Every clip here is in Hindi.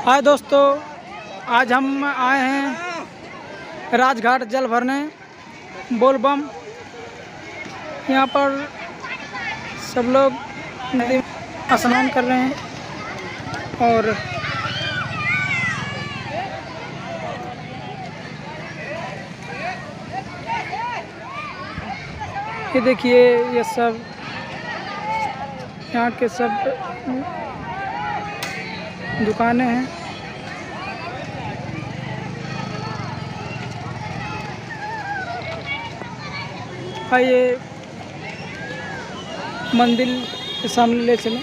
हाय दोस्तों, आज हम आए हैं राजघाट जल भरने बोलबम। यहाँ पर सब लोग नदी में स्नान कर रहे हैं और ये देखिए, ये सब यहाँ के सब दुकानें हैं। आइए मंदिर के सामने ले चलें।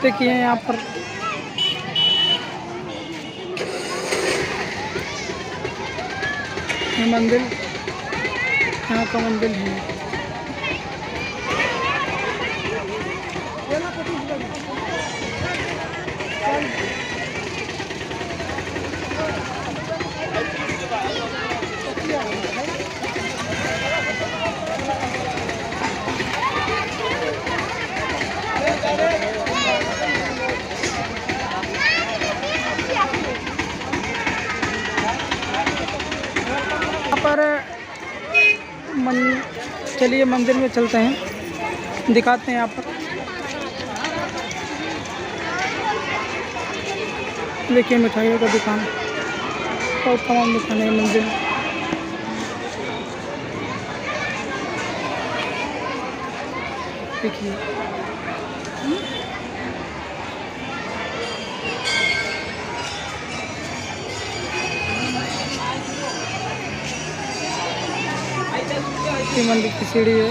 देखिए यहाँ पर ये मंदिर, यहाँ का मंदिर है। यहाँ पर चलिए मंदिर में चलते हैं, दिखाते हैं। यहाँ पर देखिए मिठाइयों का दुकान और तमाम दुकानें हैं मंदिर में। देखिए मंदिर की सीढ़ी है।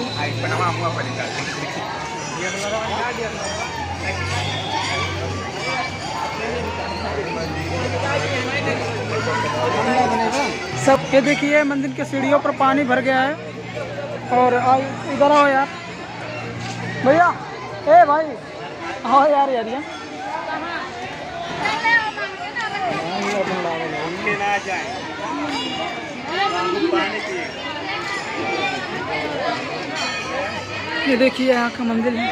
सब ये देखिए, मंदिर के सीढ़ियों पर पानी भर गया है। और इधर आओ यार भैया, ए भाई आओ यार यार ये देखिए यहाँ का मंदिर है।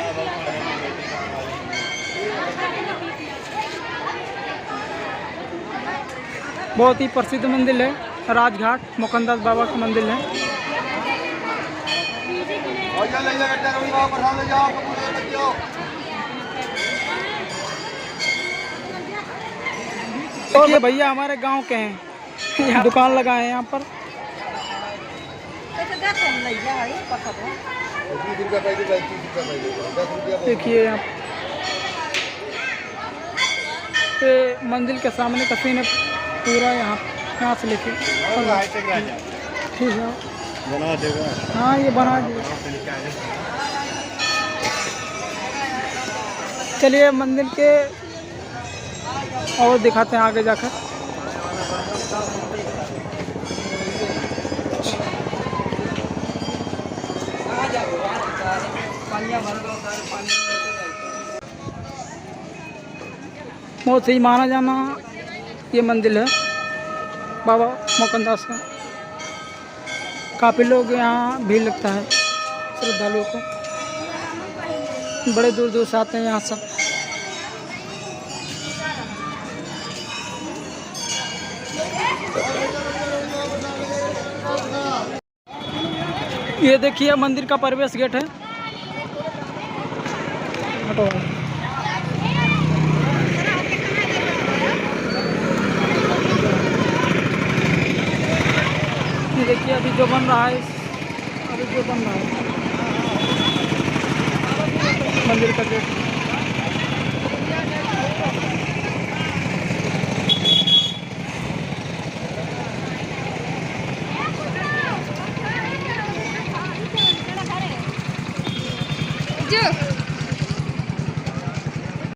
बहुत ही प्रसिद्ध मंदिर है, राजघाट मुकंदास बाबा का मंदिर है। देखिए भैया हमारे गांव के हैं, यहाँ दुकान लगा है यहाँ पर। देखिए यहाँ पे मंदिर के सामने का सीन है पूरा, यहाँ से लेके ठीक है बना देगा। हाँ ये बना देगा। चलिए मंदिर के और दिखाते हैं आगे जाकर। बहुत ही माना जाना ये मंदिर है बाबा मुकंदास का। काफ़ी लोग यहाँ भीड़ लगता है, श्रद्धालुओं को बड़े दूर दूर से आते हैं यहाँ सब। ये देखिए मंदिर का प्रवेश गेट है। ये देखिए अभी जो बन रहा है, मंदिर का गेट। जो